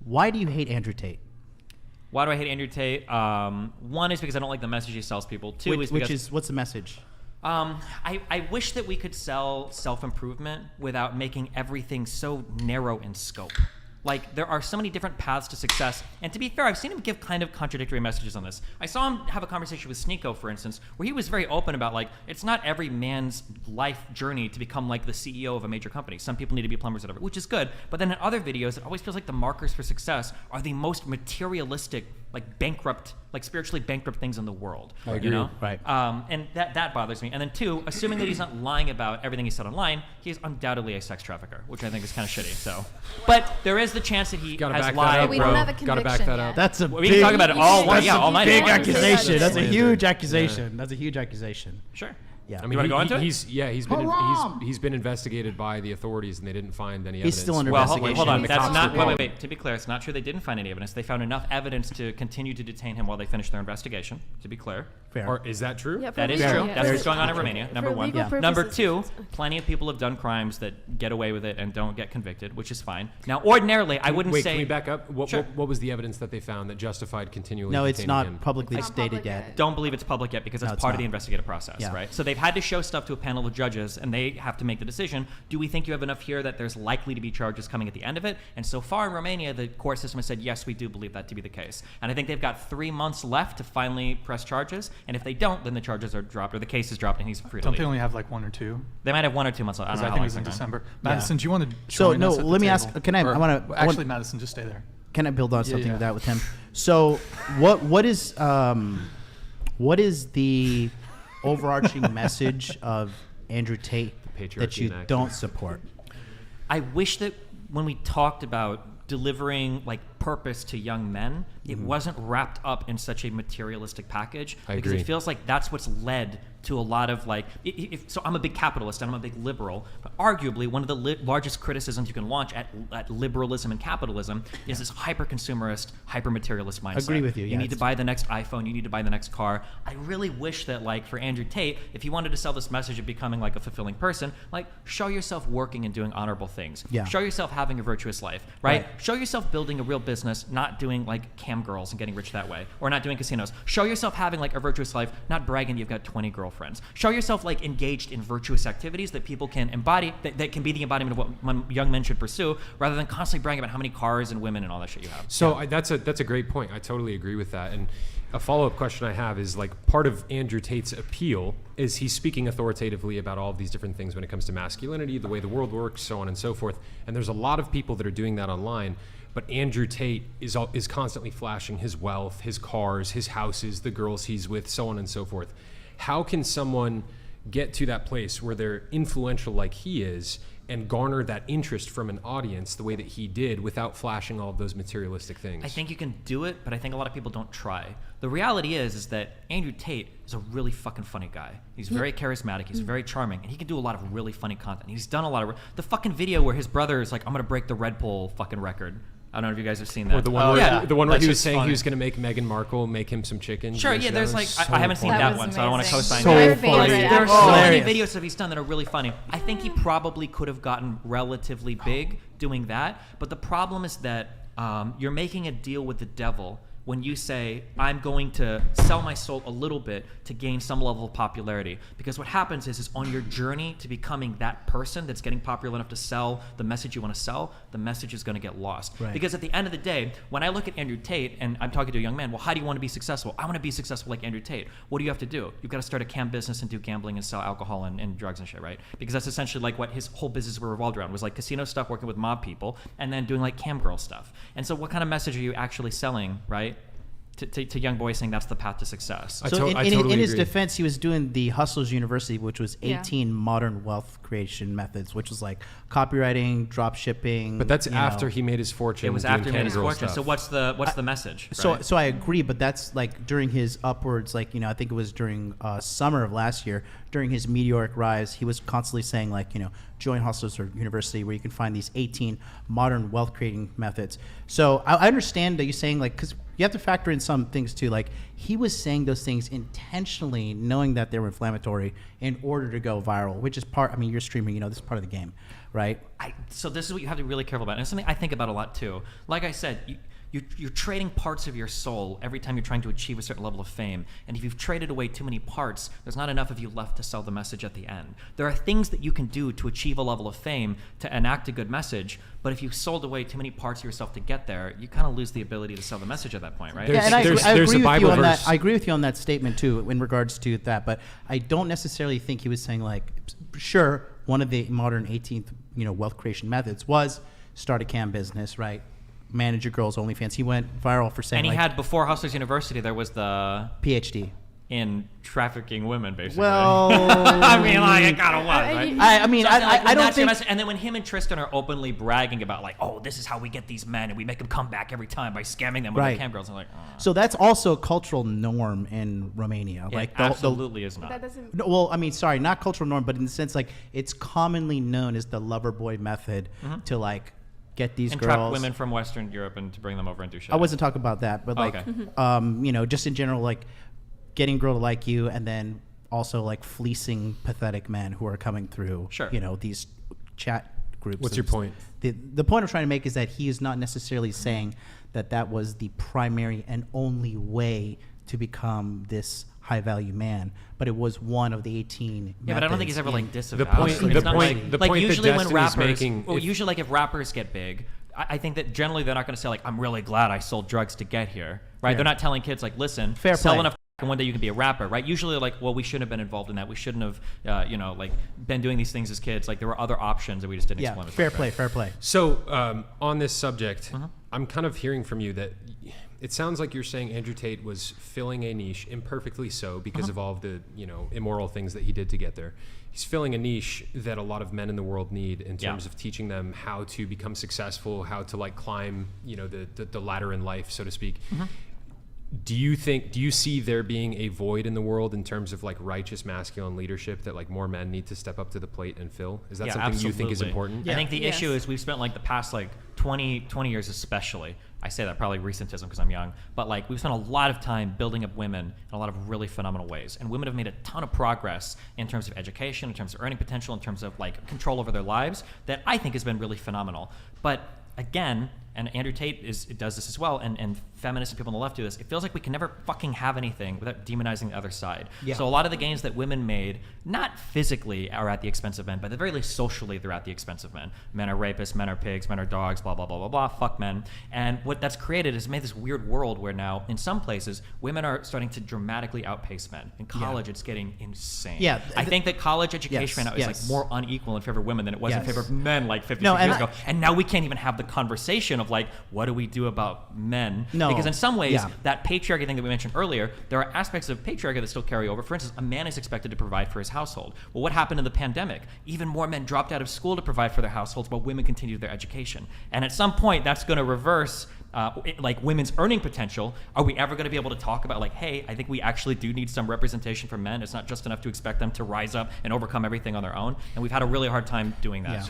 Why do you hate Andrew Tate? Why do I hate Andrew Tate? One is because I don't like the message he sells people. Two is because... What's the message? I wish that we could sell self-improvement without making everything so narrow in scope. Like, there are so many different paths to success. And to be fair, I've seen him give kind of contradictory messages on this. I saw him have a conversation with Sneeko, for instance, where he was very open about, like, it's not every man's life journey to become, like, the CEO of a major company. Some people need to be plumbers, whatever, which is good. But then in other videos, it always feels like the markers for success are the most materialistic, like, bankrupt, like, spiritually bankrupt things in the world. I agree. You know? Right. And that bothers me. And then two, assuming that he's not lying about everything he said online, he is undoubtedly a sex trafficker, which I think is kind of shitty. So, but there is the chance that he has lied. We don't have a conviction. Gotta back that up. That's a we can talk about it all night. Big accusation. That's a Slander. huge accusation. That's a huge accusation. Sure. Yeah. I mean, You wanna go into it? he's been investigated by the authorities, and they didn't find any evidence. He's still under Well, investigation. hold on. The That's cops not. were wrong. Wait. To be clear, it's not true. They didn't find any evidence. They found enough evidence to continue to detain him while they finished their investigation. To be clear, Fair. Or is that true? Yeah, for that is legal- true. yeah. That's what's For- going on in Romania. Number for one. legal purposes. Number two, plenty of people have done crimes that get away with it and don't get convicted, which is fine. Now, ordinarily, I wouldn't Wait, say. can we back up? What, Sure. what was the evidence that they found that justified continually No, it's detaining not him? publicly It's not stated public yet. yet. Don't believe it's public yet because No, that's it's part of not. the investigative process, Yeah. right? So they've had to show stuff to a panel of judges, and they have to make the decision. Do we think you have enough here that there's likely to be charges coming at the end of it? And so far in Romania, the court system has said, yes, we do believe that to be the case. And I think they've got 3 months left to finally press charges. And if they don't, then the charges are dropped, or the case is dropped, and he's free to Don't leave. they only have like 1 or 2? They might have 1 or 2 months left. I Because don't I know think how it was in long it's been. December. Madison, do you want to So join no, us at the let me table? ask. Can I? Or- I want to. Actually, Madison, just stay there. Can I build on something yeah. with that with him? So what is the overarching message of Andrew Tate that patriarchy you in action. don't support? I wish that when we talked about delivering like purpose to young men, it wasn't wrapped up in such a materialistic package. I because agree. it feels like that's what's led to a lot of like, so I'm a big capitalist and I'm a big liberal, but arguably one of the largest criticisms you can launch at liberalism and capitalism is this hyper-consumerist, hyper-materialist mindset. Agree with you, You yeah, need to buy the next iPhone, you need to buy the next car. I really wish that like for Andrew Tate, if he wanted to sell this message of becoming like a fulfilling person, like show yourself working and doing honorable things. Yeah. Show yourself having a virtuous life, right? Right. Show yourself building a real business, not doing like cam girls and getting rich that way, or not doing casinos. Show yourself having like a virtuous life, not bragging you've got 20 girlfriends. Show yourself like engaged in virtuous activities that people can embody, that can be the embodiment of what young men should pursue, rather than constantly bragging about how many cars and women and all that shit you have. So that's a great point. I totally agree with that. And a follow-up question I have is like part of Andrew Tate's appeal is he's speaking authoritatively about all of these different things when it comes to masculinity, the way the world works, so on and so forth. And there's a lot of people that are doing that online. But Andrew Tate is constantly flashing his wealth, his cars, his houses, the girls he's with, so on and so forth. How can someone get to that place where they're influential like he is and garner that interest from an audience the way that he did without flashing all of those materialistic things? I think you can do it, but I think a lot of people don't try. The reality is that Andrew Tate is a really fucking funny guy. He's very charismatic. He's very charming, and he can do a lot of really funny content. He's done a lot of the fucking video where his brother is like, "I'm gonna break the Red Bull fucking record." I don't know if you guys have seen that. Or the one Oh, where, yeah. the one where That's he was just saying funny. he was going to make Meghan Markle make him some chicken. Sure, Did you yeah, see there's that? like, So I haven't seen funny. That that was one, so I don't want to amazing. co-sign So that. My favorite. funny. There's actually. so many Hilarious. videos that he's done that are really funny. I think he probably could have gotten relatively big doing that, but the problem is that you're making a deal with the devil when you say, I'm going to sell my soul a little bit to gain some level of popularity. Because what happens is on your journey to becoming that person that's getting popular enough to sell the message you want to sell, the message is going to get lost. Right. Because at the end of the day, when I look at Andrew Tate and I'm talking to a young man, well, how do you want to be successful? I want to be successful like Andrew Tate. What do you have to do? You've got to start a cam business and do gambling and sell alcohol and drugs and shit, right? Because that's essentially like what his whole business revolved around, was like casino stuff, working with mob people, and then doing like cam girl stuff. And so what kind of message are you actually selling, right? To young boys saying that's the path to success. I So to- in, I in, totally in his agree. defense, he was doing the Hustlers University, which was Yeah. 18 modern wealth creation methods, which was like copywriting, drop shipping. But that's you after know. he made his fortune. It was doing after he made his cam girl fortune. stuff. So what's the message? So right? so I agree, but that's like during his upwards, like, you know, I think it was during summer of last year, during his meteoric rise, he was constantly saying, like, you know, join Hustlers or University where you can find these 18 modern wealth creating methods. So I understand that you're saying, like, because you have to factor in some things too. Like he was saying those things intentionally, knowing that they were inflammatory in order to go viral, which is part. I mean, you're streaming. This is part of the game, right? So this is what you have to be really careful about. And it's something I think about a lot too. Like I said, you're trading parts of your soul every time you're trying to achieve a certain level of fame. And if you've traded away too many parts, there's not enough of you left to sell the message at the end. There are things that you can do to achieve a level of fame, to enact a good message. But if you've sold away too many parts of yourself to get there, you kind of lose the ability to sell the message at that point, right? There's- Yeah, and I there's agree a with you Bible on that. verse. I agree with you on that statement too, in regards to that. But I don't necessarily think he was saying like, sure, one of the modern 18th, wealth creation methods was start a cam business, right? Manage your girls' OnlyFans. He went viral for saying And he like, had, before Hustlers University, there was the PhD. in trafficking women, basically. Well, I mean, like, it kind of was, right? I mean, Something like, I when don't that's your think. message- and then when him and Tristan are openly bragging about like, oh, this is how we get these men, and we make them come back every time by scamming them with Right. their cam girls. I'm like, So that's also a cultural norm in Romania. it Like absolutely is not. That doesn't. No, well, I mean, sorry, not cultural norm, but in the sense like it's commonly known as the lover boy method to like get these And trap girls. women from Western Europe and to bring them over and do shit. I wasn't talking about that, but like, Okay. just in general, like getting a girl to like you, and then also like fleecing pathetic men who are coming through. Sure. These chat groups. What's your point? The point I'm trying to make is that he is not necessarily saying that was the primary and only way to become this high value man, but it was one of the 18. Yeah, but I don't think he's ever like disavowed. point- It's the not point- like, the like point that usually when Destiny's rappers, making, well, if- usually like if rappers get big, I think that generally they're not going to say like, I'm really glad I sold drugs to get here, right? Yeah. They're not telling kids like, listen, Fair sell play. enough and one day you can be a rapper, right? Usually they're like, well, we shouldn't have been involved in that. We shouldn't have, like been doing these things as kids. Like there were other options that we just didn't Yeah, explore. fair play. So on this subject, I'm kind of hearing from you that it sounds like you're saying Andrew Tate was filling a niche, imperfectly so, because of all of the immoral things that he did to get there. He's filling a niche that a lot of men in the world need in terms of teaching them how to become successful, how to like climb the ladder in life, so to speak. Do you see there being a void in the world in terms of like righteous masculine leadership that like more men need to step up to the plate and fill? Is that something you think is absolutely. important? I think the Yes. issue is we've spent like the past like 20 years especially. I say that probably recentism because I'm young, but like we've spent a lot of time building up women in a lot of really phenomenal ways. And women have made a ton of progress in terms of education, in terms of earning potential, in terms of like control over their lives that I think has been really phenomenal. But again, and Andrew Tate does this as well, and feminists and people on the left do this, it feels like we can never fucking have anything without demonizing the other side. Yeah. So a lot of the gains that women made, not physically are at the expense of men, but at the very least socially they're at the expense of men. Men are rapists, men are pigs, men are dogs, blah, blah, blah, blah, blah, fuck men. And what that's created is made this weird world where now, in some places, women are starting to dramatically outpace men. In college, it's getting insane. Yeah, I think that college education right now is yes. like more unequal in favor of women than it was in Yes. favor of men like 50 No, and years ago. And now we can't even have the conversation of like, what do we do about men? No. Because in some ways, Yeah. that patriarchy thing that we mentioned earlier, there are aspects of patriarchy that still carry over. For instance, a man is expected to provide for his household. Well, what happened in the pandemic? Even more men dropped out of school to provide for their households while women continued their education. And at some point, that's going to reverse like women's earning potential. Are we ever going to be able to talk about like, hey, I think we actually do need some representation for men. It's not just enough to expect them to rise up and overcome everything on their own. And we've had a really hard time doing that. Yeah. So